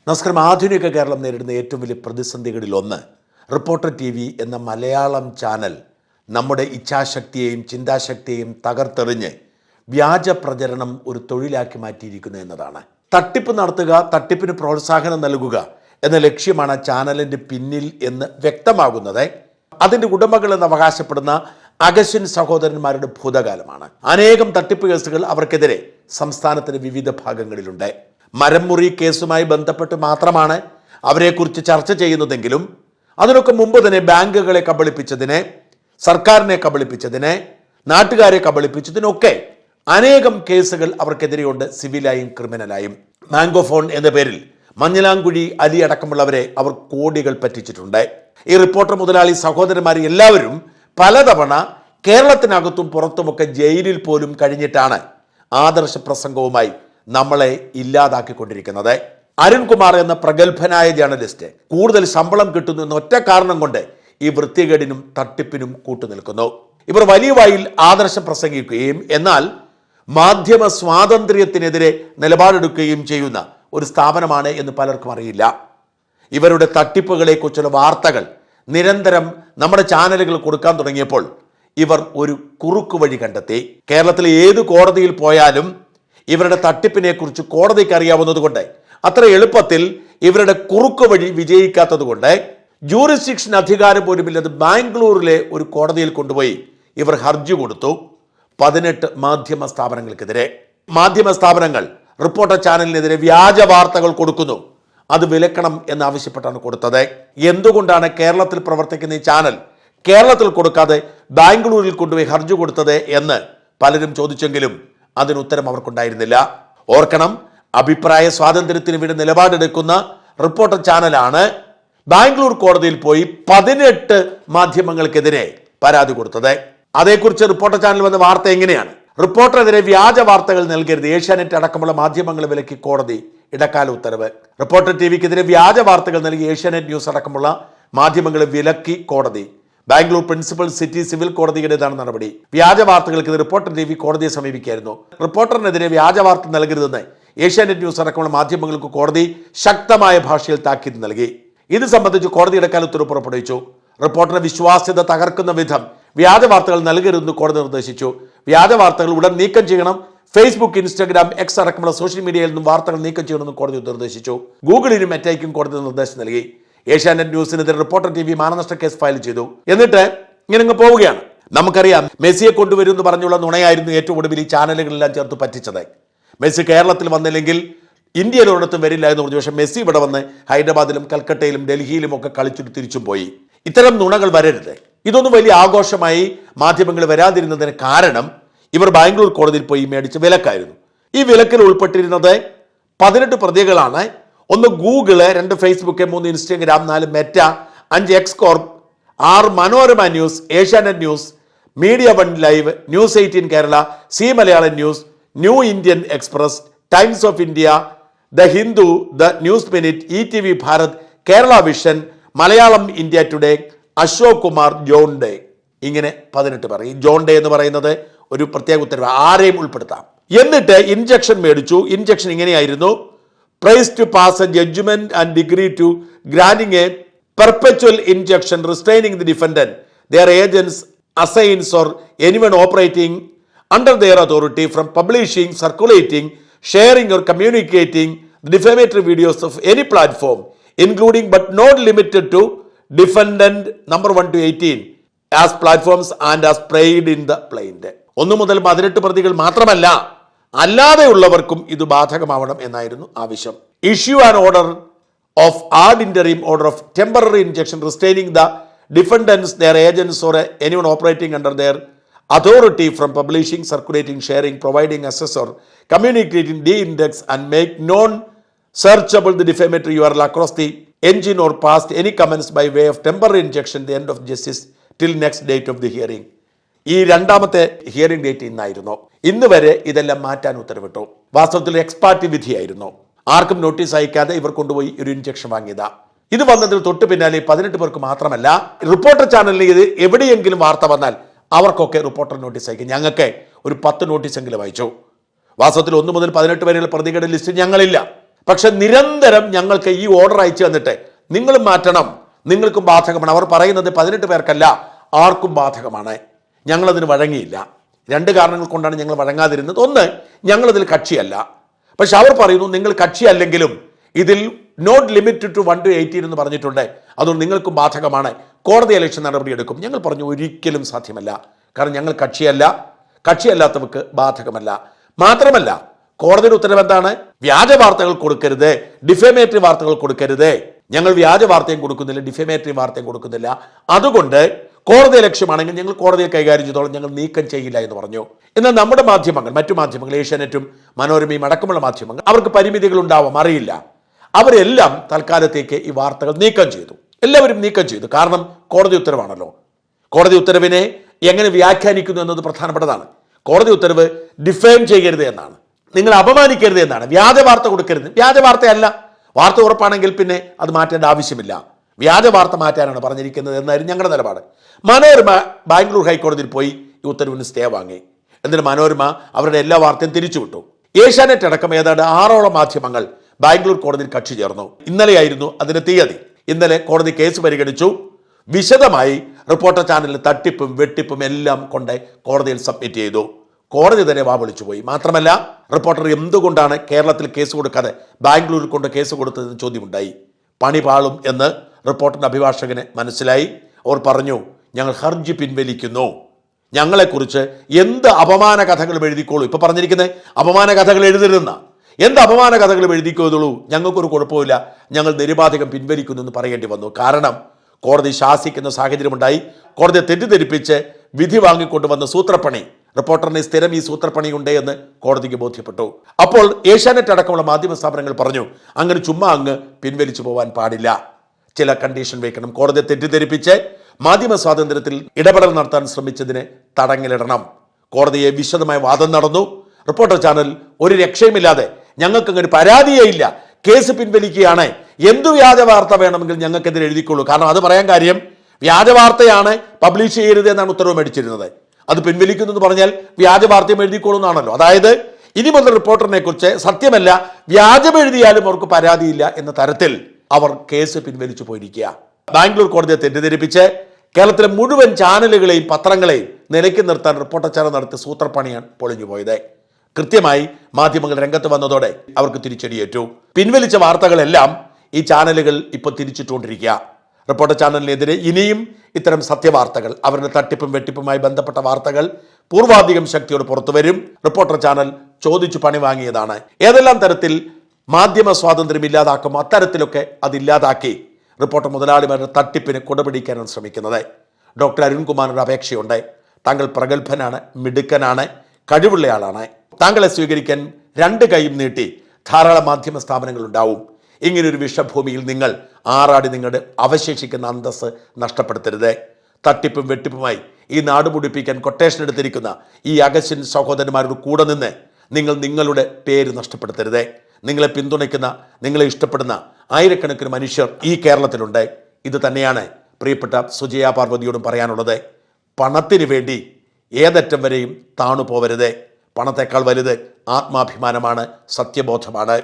നമസ്കാരം. ആധുനിക കേരളം നേരിടുന്ന ഏറ്റവും വലിയ പ്രതിസന്ധികളിലൊന്ന് റിപ്പോർട്ടർ TV എന്ന മലയാളം ചാനൽ നമ്മുടെ ഇച്ഛാശക്തിയെയും ചിന്താശക്തിയെയും തകർത്തെറിഞ്ഞ് വ്യാജ പ്രചരണം ഒരു തൊഴിലാക്കി മാറ്റിയിരിക്കുന്നു എന്നതാണ്. തട്ടിപ്പ് നടത്തുക, തട്ടിപ്പിന് പ്രോത്സാഹനം നൽകുക എന്ന ലക്ഷ്യമാണ് ചാനലിൻ്റെ പിന്നിൽ എന്ന് വ്യക്തമാകുന്നത് അതിൻ്റെ ഉടമകളെന്ന് അവകാശപ്പെടുന്ന അഗസ്റ്റിൻ സഹോദരന്മാരുടെ ഭൂതകാലമാണ്. അനേകം തട്ടിപ്പ് കേസുകൾ അവർക്കെതിരെ സംസ്ഥാനത്തിൻ്റെ വിവിധ ഭാഗങ്ങളിലുണ്ട്. മരംമുറി കേസുമായി ബന്ധപ്പെട്ട് മാത്രമാണ് അവരെക്കുറിച്ച് ചർച്ച ചെയ്യുന്നതെങ്കിലും അതിനൊക്കെ മുമ്പ് തന്നെ ബാങ്കുകളെ കബളിപ്പിച്ചതിന്, സർക്കാരിനെ കബളിപ്പിച്ചതിന്, നാട്ടുകാരെ കബളിപ്പിച്ചതിനൊക്കെ അനേകം കേസുകൾ അവർക്കെതിരെയുണ്ട്, സിവിലായും ക്രിമിനലായും. മാംഗോ ഫോൺ എന്ന പേരിൽ മഞ്ഞലാംകുഴി അലി അടക്കമുള്ളവരെ അവർ കോടികൾ പറ്റിച്ചിട്ടുണ്ട്. ഈ റിപ്പോർട്ടർ മുതലാളി സഹോദരന്മാർ എല്ലാവരും പലതവണ കേരളത്തിനകത്തും പുറത്തുമൊക്കെ ജയിലിൽ പോലും കഴിഞ്ഞിട്ടാണ് ആദർശ പ്രസംഗവുമായി നമ്മളെ ഇല്ലാതാക്കിക്കൊണ്ടിരിക്കുന്നത്. അരുൺകുമാർ എന്ന പ്രഗത്ഭനായ ജേർണലിസ്റ്റ് കൂടുതൽ ശമ്പളം കിട്ടുന്നു എന്ന ഒറ്റ കാരണം കൊണ്ട് ഈ വൃത്തികേടിനും തട്ടിപ്പിനും കൂട്ടുനിൽക്കുന്നു. ഇവർ വലിയ വായിൽ ആദർശം പ്രസംഗിക്കുകയും എന്നാൽ മാധ്യമ സ്വാതന്ത്ര്യത്തിനെതിരെ നിലപാടെടുക്കുകയും ചെയ്യുന്ന ഒരു സ്ഥാപനമാണ് എന്ന് പലർക്കും അറിയില്ല. ഇവരുടെ തട്ടിപ്പുകളെ കുറിച്ചുള്ള വാർത്തകൾ നിരന്തരം നമ്മുടെ ചാനലുകൾ കൊടുക്കാൻ തുടങ്ങിയപ്പോൾ ഇവർ ഒരു കുറുക്കു വഴി കണ്ടെത്തി. കേരളത്തിലെ ഏത് കോടതിയിൽ പോയാലും ഇവരുടെ തട്ടിപ്പിനെ കുറിച്ച് കോടതിക്ക് അറിയാവുന്നതുകൊണ്ട് അത്ര എളുപ്പത്തിൽ ഇവരുടെ കുറുക്കു വഴി വിജയിക്കാത്തത് കൊണ്ട് ജൂറിസ്ഡിക്ഷൻ അധികാരം പോലുമില്ലത് ബാംഗ്ലൂരിലെ ഒരു കോടതിയിൽ കൊണ്ടുപോയി ഇവർ ഹർജി കൊടുത്തു 18 മാധ്യമ സ്ഥാപനങ്ങൾക്കെതിരെ. മാധ്യമ സ്ഥാപനങ്ങൾ റിപ്പോർട്ടർ ചാനലിനെതിരെ വ്യാജ വാർത്തകൾ കൊടുക്കുന്നു, അത് വിലക്കണം എന്നാവശ്യപ്പെട്ടാണ് കൊടുത്തത്. എന്തുകൊണ്ടാണ് കേരളത്തിൽ പ്രവർത്തിക്കുന്ന ഈ ചാനൽ കേരളത്തിൽ കൊടുക്കാതെ ബാംഗ്ലൂരിൽ കൊണ്ടുപോയി ഹർജി കൊടുത്തത് എന്ന് പലരും ചോദിച്ചെങ്കിലും അതിനുത്തരം അവർക്കുണ്ടായിരുന്നില്ല. ഓർക്കണം, അഭിപ്രായ സ്വാതന്ത്ര്യത്തിന് വേണ്ടി നിലപാടെടുക്കുന്ന റിപ്പോർട്ടർ ചാനലാണ് ബാംഗ്ലൂർ കോടതിയിൽ പോയി 18 മാധ്യമങ്ങൾക്കെതിരെ പരാതി കൊടുത്തത്. അതേക്കുറിച്ച് റിപ്പോർട്ടർ ചാനൽ വന്ന വാർത്ത എങ്ങനെയാണ്? റിപ്പോർട്ടറിനെതിരെ വ്യാജ വാർത്തകൾ നൽകരുത്, ഏഷ്യാനെറ്റ് അടക്കമുള്ള മാധ്യമങ്ങളെ വിലക്കി കോടതി ഇടക്കാല ഉത്തരവ്. റിപ്പോർട്ടർ TVക്കെതിരെ വ്യാജ വാർത്തകൾ നൽകി ഏഷ്യാനെറ്റ് ന്യൂസ് അടക്കമുള്ള മാധ്യമങ്ങളെ വിലക്കി കോടതി. ബാംഗ്ലൂർ പ്രിൻസിപ്പൽ സിറ്റി സിവിൽ കോടതിയുടേതാണ് നടപടി. വ്യാജ വാർത്തകൾക്ക് റിപ്പോർട്ടർ TV കോടതിയെ സമീപിക്കായിരുന്നു. റിപ്പോർട്ടറിനെതിരെ വ്യാജ വാർത്ത നൽകരുതെന്ന് ഏഷ്യാനെറ്റ് ന്യൂസ് അടക്കമുള്ള മാധ്യമങ്ങൾക്ക് കോടതി ശക്തമായ ഭാഷയിൽ താക്കീത് നൽകി. ഇത് സംബന്ധിച്ച് കോടതി ഇടക്കാല ഉത്തരവ് പുറപ്പെടുവിച്ചു. റിപ്പോർട്ടറുടെ വിശ്വാസ്യത തകർക്കുന്ന വിധം വ്യാജ വാർത്തകൾ നൽകരുതെന്ന് കോടതി നിർദ്ദേശിച്ചു. വ്യാജ വാർത്തകൾ ഉടൻ നീക്കം ചെയ്യണം. ഫേസ്ബുക്ക്, ഇൻസ്റ്റാഗ്രാം, X അടക്കമുള്ള സോഷ്യൽ മീഡിയയിൽ നിന്നും വാർത്തകൾ നീക്കം ചെയ്യണമെന്ന് കോടതി നിർദ്ദേശിച്ചു. ഗൂഗിളിനും മെറ്റയ്ക്കും കോടതി നിർദ്ദേശം നൽകി. ഏഷ്യാനെറ്റ് ന്യൂസിനെതിരെ റിപ്പോർട്ടർ TV മാനനഷ്ട കേസ് ഫയൽ ചെയ്തു. എന്നിട്ട് ഇങ്ങനെ പോവുകയാണ്. നമുക്കറിയാം, മെസ്സിയെ കൊണ്ടുവരും എന്ന് പറഞ്ഞുള്ള നുണയായിരുന്നു ഏറ്റവും ഒടുവിൽ ഈ ചാനലുകളെല്ലാം ചേർത്ത് പറ്റിച്ചത്. മെസ്സി കേരളത്തിൽ വന്നില്ലെങ്കിൽ ഇന്ത്യയിൽ ഒരിടത്തും വരില്ല എന്ന് പറഞ്ഞു. പക്ഷേ മെസ്സി ഇവിടെ വന്ന് ഹൈദരാബാദിലും കൽക്കട്ടയിലും ഡൽഹിയിലും ഒക്കെ കളിച്ചിട്ട് തിരിച്ചും പോയി. ഇത്തരം നുണകൾ വരരുത്. ഇതൊന്നും വലിയ ആഘോഷമായി മാധ്യമങ്ങൾ വരാതിരുന്നതിന് കാരണം ഇവർ ബാംഗ്ലൂർ കോടതിയിൽ പോയി മേടിച്ച വിലക്കായിരുന്നു. ഈ വിലക്കിൽ ഉൾപ്പെട്ടിരുന്നത് 18 പ്രതികളാണ്. 1 Google, 2 Facebook, 3 Instagram, 4 Meta, 5 X corp, 6 Manorama news, Asianet news, media 1 live, news 18 Kerala, C Malayalam news, new Indian express, times of India, the Hindu, the news minute, ETV Bharat, Kerala vision, Malayalam India today, Ashok Kumar, John day. ഇങ്ങനെ 18 പേർ. ഈ ജോൺ ഡേ എന്ന് പറയുന്നത് ഒരു പ്രത്യേക ഉത്തരവ്, ആരെയും ഉൾപ്പെടുത്താം. എന്നിട്ട് ഇൻജക്ഷൻ മേടിച്ചു. ഇൻജക്ഷൻ ഇങ്ങനെയായിരുന്നു: prays to pass a judgment and decree to granting a perpetual injection restraining the defendant, their agents, assigns or anyone operating under their authority from publishing, circulating, sharing or communicating the defamatory videos of any platform, including but not limited to defendant number 1 to 18 as platforms and as prayed in the plaint. 1 മുതൽ 18 പ്രതികൾ മാത്രമല്ല, അല്ലാതെയുള്ളവർക്കും ഇത് ബാധകമാവണം എന്നായിരുന്നു ആവശ്യം. Issue an order of ad interim order of temporary injection restraining the defendants, their agents or anyone operating under their authority from publishing, circulating, sharing, providing access or communicating, de-index and make non-searchable the defamatory URL across the engine or past any comments by way of temporary injection the end of justice till next date of the hearing. ഈ രണ്ടാമത്തെ hearing date ഇന്നായിരുന്നു. ഇന്ന് വരെ ഇതെല്ലാം മാറ്റാൻ ഉത്തരവിട്ടു. വാസ്തവത്തിൽ ex parte വിധിയായിരുന്നു. ആർക്കും notice അയക്കാതെ ഇവർ കൊണ്ടുപോയി ഒരു ഇൻജക്ഷൻ വാങ്ങിയതാ. ഇത് വന്നതിൽ തൊട്ട് പിന്നാലെ 18 പേർക്ക് മാത്രമല്ല, റിപ്പോർട്ടർ ചാനലിൽ ഇത് എവിടെയെങ്കിലും വാർത്ത വന്നാൽ അവർക്കൊക്കെ റിപ്പോർട്ടർ നോട്ടീസ് അയക്കും. ഞങ്ങൾക്ക് ഒരു 10 നോട്ടീസെങ്കിലും അയച്ചു. വാസ്തവത്തിൽ 1 മുതൽ 18 വരെയുള്ള പ്രതികളുടെ ലിസ്റ്റ് ഞങ്ങളില്ല. പക്ഷെ നിരന്തരം ഞങ്ങൾക്ക് ഈ ഓർഡർ അയച്ചു തന്നിട്ട് നിങ്ങളും മാറ്റണം, നിങ്ങൾക്കും ബാധകമാണ്. അവർ പറയുന്നത് 18 പേർക്കല്ല, ആർക്കും ബാധകമാണ്. ഞങ്ങളതിന് വഴങ്ങിയില്ല. 2 കാരണങ്ങൾ കൊണ്ടാണ് ഞങ്ങൾ വഴങ്ങാതിരുന്നത്. ഒന്ന്, ഞങ്ങളതിൽ കക്ഷിയല്ല. പക്ഷെ അവർ പറയുന്നു നിങ്ങൾ കക്ഷിയല്ലെങ്കിലും ഇതിൽ നോട്ട് ലിമിറ്റഡ് ടു 1 to 18 എന്ന് പറഞ്ഞിട്ടുണ്ട്, അതുകൊണ്ട് നിങ്ങൾക്കും ബാധകമാണ്, കോടതി ഇലക്ഷൻ നടപടിയെടുക്കും. ഞങ്ങൾ പറഞ്ഞു ഒരിക്കലും സാധ്യമല്ല, കാരണം ഞങ്ങൾ കക്ഷിയല്ല, കക്ഷിയല്ലാത്തവർക്ക് ബാധകമല്ല. മാത്രമല്ല കോടതിയുടെ ഉത്തരവ് എന്താണ്? വ്യാജ വാർത്തകൾ കൊടുക്കരുത്, ഡിഫേമേറ്ററി വാർത്തകൾ കൊടുക്കരുത്. ഞങ്ങൾ വ്യാജ വാർത്തയും കൊടുക്കുന്നില്ല, ഡിഫേമേറ്ററി വാർത്തയും കൊടുക്കുന്നില്ല. അതുകൊണ്ട് കോടതി ലക്ഷ്യമാണെങ്കിൽ ഞങ്ങൾ കോടതിയെ കൈകാര്യം ചെയ്തോളം, ഞങ്ങൾ നീക്കം ചെയ്യില്ല എന്ന് പറഞ്ഞു. എന്നാൽ നമ്മുടെ മാധ്യമങ്ങൾ, മറ്റു മാധ്യമങ്ങൾ, ഏഷ്യാനെറ്റും മനോരമയും അടക്കമുള്ള മാധ്യമങ്ങൾ, അവർക്ക് പരിമിതികൾ ഉണ്ടാവാം, അറിയില്ല. അവരെല്ലാം തൽക്കാലത്തേക്ക് ഈ വാർത്തകൾ നീക്കം ചെയ്തു. എല്ലാവരും നീക്കം ചെയ്തു. കാരണം കോടതി ഉത്തരവാണല്ലോ. കോടതി ഉത്തരവിനെ എങ്ങനെ വ്യാഖ്യാനിക്കുന്നു എന്നത് പ്രധാനപ്പെട്ടതാണ്. കോടതി ഉത്തരവ് ഡിഫെയിം ചെയ്യരുത് എന്നാണ്, നിങ്ങൾ അപമാനിക്കരുത് എന്നാണ്, വ്യാജ വാർത്ത കൊടുക്കരുത്. വ്യാജ വാർത്തയല്ല, വാർത്ത ഉറപ്പാണെങ്കിൽ പിന്നെ അത് മാറ്റേണ്ട ആവശ്യമില്ല. വ്യാജ വാർത്ത മാറ്റാനാണ് പറഞ്ഞിരിക്കുന്നത് എന്നായിരുന്നു ഞങ്ങളുടെ നിലപാട്. മനോരമ ബാംഗ്ലൂർ ഹൈക്കോടതിയിൽ പോയി ഈ ഉത്തരവിന് സ്റ്റേ വാങ്ങി. എന്നിട്ട് മനോരമ അവരുടെ എല്ലാ വാർത്തയും തിരിച്ചുവിട്ടു. ഏഷ്യാനെറ്റ് അടക്കം ഏതാണ്ട് 6ഓളം മാധ്യമങ്ങൾ ബാംഗ്ലൂർ കോടതിയിൽ കക്ഷി ചേർന്നു. ഇന്നലെയായിരുന്നു അതിന്റെ തീയതി. ഇന്നലെ കോടതി കേസ് പരിഗണിച്ചു. വിശദമായി റിപ്പോർട്ടർ ചാനലിൽ തട്ടിപ്പും വെട്ടിപ്പും എല്ലാം കൊണ്ട് കോടതിയിൽ സബ്മിറ്റ് ചെയ്തു. കോടതി തന്നെ വാവിളിച്ചു പോയി. മാത്രമല്ല റിപ്പോർട്ടർ എന്തുകൊണ്ടാണ് കേരളത്തിൽ കേസ് കൊടുക്കാതെ ബാംഗ്ലൂരിൽ കൊണ്ട് കേസ് കൊടുത്തതെന്ന് ചോദ്യമുണ്ടായി. പണി പാളും എന്ന് റിപ്പോർട്ടറിന്റെ അഭിഭാഷകന് മനസ്സിലായി. അവർ പറഞ്ഞു, ഞങ്ങൾ ഹർജി പിൻവലിക്കുന്നു, ഞങ്ങളെക്കുറിച്ച് എന്ത് അപമാന കഥകളും എഴുതിക്കോളൂ. ഇപ്പൊ പറഞ്ഞിരിക്കുന്നത് അപമാന കഥകൾ എഴുതരുന്ന, എന്ത് അപമാന കഥകളും എഴുതിക്കോതുള്ളൂ, ഞങ്ങൾക്കൊരു കുഴപ്പമില്ല, ഞങ്ങൾ നിരുപാധികം പിൻവലിക്കുന്നു എന്ന് പറയേണ്ടി വന്നു. കാരണം കോടതി ശാസിക്കുന്ന സാഹചര്യമുണ്ടായി. കോടതിയെ തെറ്റിദ്ധരിപ്പിച്ച് വിധി വാങ്ങിക്കൊണ്ടുവന്ന സൂത്രപ്പണി, റിപ്പോർട്ടറിന് സ്ഥിരം ഈ സൂത്രപ്പണിയുണ്ട് എന്ന് കോടതിക്ക് ബോധ്യപ്പെട്ടു. അപ്പോൾ ഏഷ്യാനെറ്റ് അടക്കമുള്ള മാധ്യമ സ്ഥാപനങ്ങൾ പറഞ്ഞു, അങ്ങനെ ചുമ്മാ അങ്ങ് പിൻവലിച്ചു പോകാൻ പാടില്ല, ചില കണ്ടീഷൻ വെക്കണം. കോടതിയെ തെറ്റിദ്ധരിപ്പിച്ച് മാധ്യമ സ്വാതന്ത്ര്യത്തിൽ ഇടപെടൽ നടത്താൻ ശ്രമിച്ചതിന് തടങ്കലിടണം. കോടതിയെ വിശദമായ വാദം നടന്നു. റിപ്പോർട്ടർ ചാനൽ ഒരു രക്ഷയുമില്ലാതെ ഞങ്ങൾക്ക് അങ്ങനെ പരാതിയേ ഇല്ല, കേസ് പിൻവലിക്കുകയാണ്, എന്തു വ്യാജ വാർത്ത വേണമെങ്കിൽ ഞങ്ങൾക്കെതിരെ എഴുതിക്കൊള്ളൂ. കാരണം അത് പറയാൻ കാര്യം, വ്യാജ വാർത്തയാണ് പബ്ലിഷ് ചെയ്യരുത് എന്നാണ് ഉത്തരവ് മേടിച്ചിരുന്നത്. അത് പിൻവലിക്കുന്നു എന്ന് പറഞ്ഞാൽ വ്യാജ വാർത്തയും എഴുതിക്കോളൂ എന്നാണല്ലോ. അതായത് ഇനി മുതൽ റിപ്പോർട്ടറിനെ കുറിച്ച് സത്യമല്ല വ്യാജം എഴുതിയാലും അവർക്ക് പരാതിയില്ല എന്ന തരത്തിൽ അവർ കേസ് പിൻവലിച്ചു പോയിരിക്കുക. ബാംഗ്ലൂർ കോടതിയെ തെറ്റിദ്ധരിപ്പിച്ച് കേരളത്തിലെ മുഴുവൻ ചാനലുകളെയും പത്രങ്ങളെയും നിലയ്ക്ക് നിർത്താൻ റിപ്പോർട്ടർ ചാനൽ നടത്തിയ സൂത്രപ്പണിയാണ് പൊളിഞ്ഞു പോയത്. കൃത്യമായി മാധ്യമങ്ങൾ രംഗത്ത് വന്നതോടെ അവർക്ക് തിരിച്ചടിയേറ്റു. പിൻവലിച്ച വാർത്തകളെല്ലാം ഈ ചാനലുകൾ ഇപ്പോൾ തിരിച്ചിട്ടുകൊണ്ടിരിക്കുക. റിപ്പോർട്ടർ ചാനലിനെതിരെ ഇനിയും ഇത്തരം സത്യവാർത്തകൾ, അവരുടെ തട്ടിപ്പും വെട്ടിപ്പുമായി ബന്ധപ്പെട്ട വാർത്തകൾ പൂർവാധികം ശക്തിയോട് പുറത്തു വരും. റിപ്പോർട്ടർ ചാനൽ ചോദിച്ചു പണി വാങ്ങിയതാണ്. ഏതെല്ലാം തരത്തിൽ മാധ്യമ സ്വാതന്ത്ര്യം ഇല്ലാതാക്കും അത്തരത്തിലൊക്കെ അതില്ലാതാക്കി റിപ്പോർട്ടർ മുതലാളിമാരുടെ തട്ടിപ്പിന് കുടപിടിക്കാനാണ് ശ്രമിക്കുന്നത്. ഡോക്ടർ അരുൺകുമാറിന്റെ അപേക്ഷയുണ്ട്. താങ്കൾ പ്രഗത്ഭനാണ്, മിടുക്കനാണ്, കഴിവുള്ളയാളാണ്. താങ്കളെ സ്വീകരിക്കാൻ 2 കൈയും നീട്ടി ധാരാളം മാധ്യമ സ്ഥാപനങ്ങൾ ഉണ്ടാവും. ഇങ്ങനൊരു വിഷഭൂമിയിൽ നിങ്ങൾ ആറാടി നിങ്ങളുടെ അവശേഷിക്കുന്ന അന്തസ്സ് നഷ്ടപ്പെടുത്തരുത്. തട്ടിപ്പും വെട്ടിപ്പുമായി ഈ നാട് മുടിപ്പിക്കാൻ കൊട്ടേഷൻ എടുത്തിരിക്കുന്ന ഈ അഗസ്റ്റിൻ സഹോദരന്മാരോട് കൂടെ നിന്ന് നിങ്ങൾ നിങ്ങളുടെ പേര് നഷ്ടപ്പെടുത്തരുത്. നിങ്ങളെ പിന്തുണയ്ക്കുന്ന, നിങ്ങളെ ഇഷ്ടപ്പെടുന്ന ആയിരക്കണക്കിന് മനുഷ്യർ ഈ കേരളത്തിലുണ്ട്. ഇത് തന്നെയാണ് പ്രിയപ്പെട്ട സുജയ പാർവതിയോടും പറയാനുള്ളത്. പണത്തിന് വേണ്ടി ഏതറ്റം വരെയും താണു പോവരുത്. പണത്തേക്കാൾ വലുത് ആത്മാഭിമാനമാണ്, സത്യബോധമാണ്.